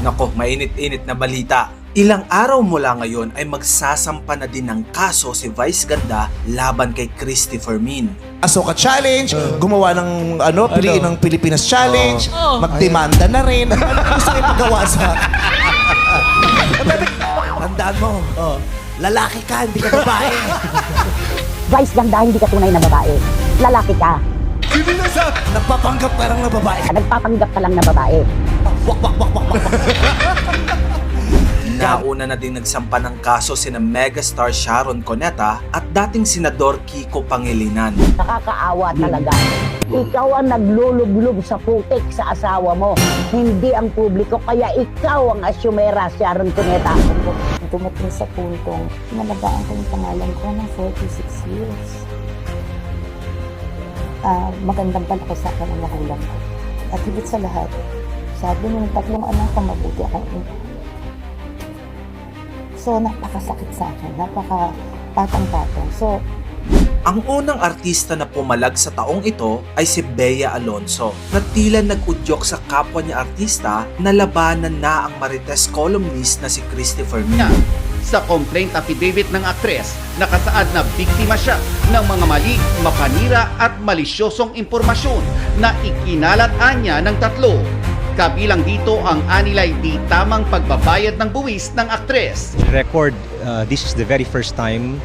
Nako, mainit-init na balita. Ilang araw mula ngayon ay magsasampa na din ng kaso si Vice Ganda laban kay Christopher Min. Asoka Challenge, gumawa ng piliin ng Pilipinas Challenge, magdemanda na rin. Ano gusto yung pagawa sa... Tandaan mo, lalaki ka, hindi ka babae. Vice Ganda, hindi ka tunay na babae. Lalaki ka. Nagpapanggap ka lang na babae. Nagpapanggap ka lang na babae. Wak, wak, wak, wak, wak. Nauna na din nagsampa ng kaso sina megastar Sharon Cuneta at dating senador Kiko Pangilinan. Nakakaawa talaga. Ikaw ang naglulublob sa putik sa asawa mo. Hindi ang publiko, kaya ikaw ang asyumera, Sharon Cuneta. Dumating sa puntong nalabaan ko yung pangalan ko ng 46 years. Magandang palakasakan ang magulang ko. At higit sa lahat, sabi ng 3 anak ko, mabuti akong ina. So, napakasakit sa akin, napaka-patang-patang. So, Ang unang artista na pumalag sa taong ito ay si Bea Alonzo na tila nag-udyok sa kapwa niya artista na labanan na ang Marites columnist na si Christopher Min. Sa complaint affidavit ng aktres, nakasaad na biktima siya ng mga mali, mapanira at malisyosong impormasyon na ikinalat-an niya ng 3. Kabilang dito ang anilay di tamang pagbabayad ng buwis ng aktres. Record, this is the very first time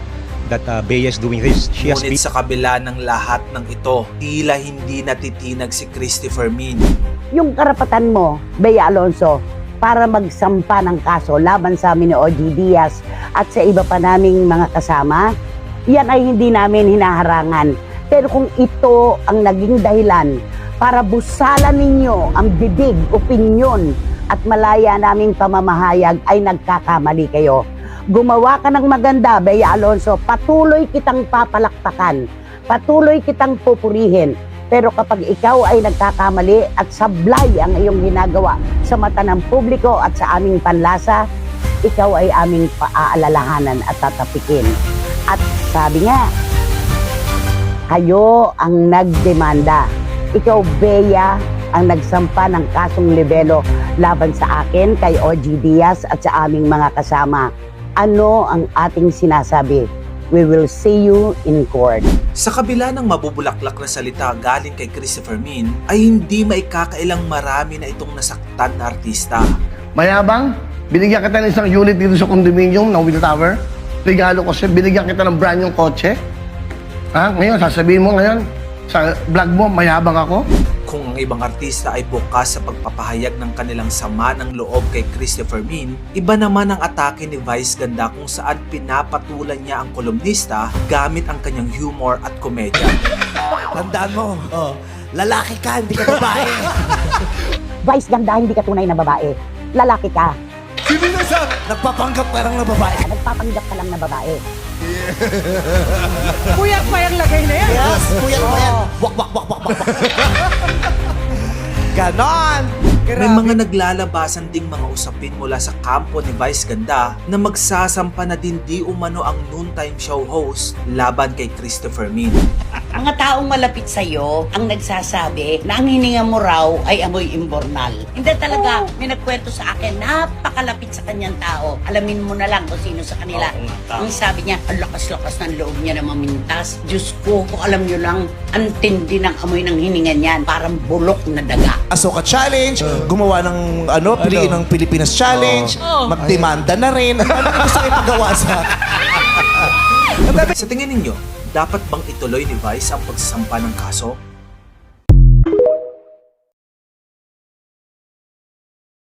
that Bea is doing this. She has Ngunit sa kabila ng lahat ng ito, tila hindi natitinag si Christopher Min. Yung karapatan mo, Bea Alonzo, para magsampa ng kaso laban sa amin ni OG Diaz at sa iba pa naming mga kasama, yan ay hindi namin hinaharangan. Pero kung ito ang naging dahilan para busalan ninyo ang bibig, opinyon at malaya naming pamamahayag, ay nagkakamali kayo. Gumawa ka ng maganda, Bea Alonzo, patuloy kitang papalakpakan, patuloy kitang pupurihin. Pero kapag ikaw ay nagkakamali at sablay ang iyong ginagawa sa mata ng publiko at sa aming panlasa, ikaw ay aming paaalalahanan at tatapikin. At sabi nga, kayo ang nagdemanda. Ikaw, Bea, ang nagsampa ng kasong libelo laban sa akin, kay OG Diaz at sa aming mga kasama. Ano ang ating sinasabi? We will see you in court. Sa kabila ng mabubulaklak na salita galing kay Christopher Min, ay hindi maikakailang marami na itong nasaktan na artista. Mayabang, binigyan kita ng isang unit dito sa condominium ng Will Tower. Regalo ko siya, binigyan kita ng brand yung kotse. Ngayon, sasabihin mo ngayon, sa vlog mo, mayabang ako? Kung ang ibang artista ay bukas sa pagpapahayag ng kanilang sama ng loob kay Christopher Min, iba naman ang atake ni Vice Ganda kung saan pinapatulan niya ang kolumnista gamit ang kanyang humor at komedya. Tandaan mo, lalaki ka, hindi ka babae. Vice Ganda, hindi ka tunay na babae. Lalaki ka. Nagpapanggap ka lang na babae. Nagpapanggap ka lang na babae. Kuya pa yung lagay na yan. Yes, kuya ba yan? Wak, wak, wak, wak, wak. Ganon! May mga naglalabasan ding mga usapin mula sa kampo ni Vice Ganda na magsasampa na din di umano ang noontime show host laban kay Christopher Min. Mga taong malapit sa'yo ang nagsasabi na ang hininga mo raw ay amoy imbornal. Hindi talaga, may nagkwento sa akin, napakalapit sa kanyang tao. Alamin mo na lang kung sino sa kanila. Ang sabi niya, ang lakas-lakas ng loob niya na mamintas. Diyos ko, kung alam niyo lang, ang tindi ng amoy ng hininga niyan, parang bulok na daga. Asoka Challenge, gumawa ng piliin ng Pilipinas Challenge, magdemanda na rin. Ano gusto yung pagawa sa... Sa tingin ninyo, dapat bang ituloy ni Vice ang pagsasampa ng kaso?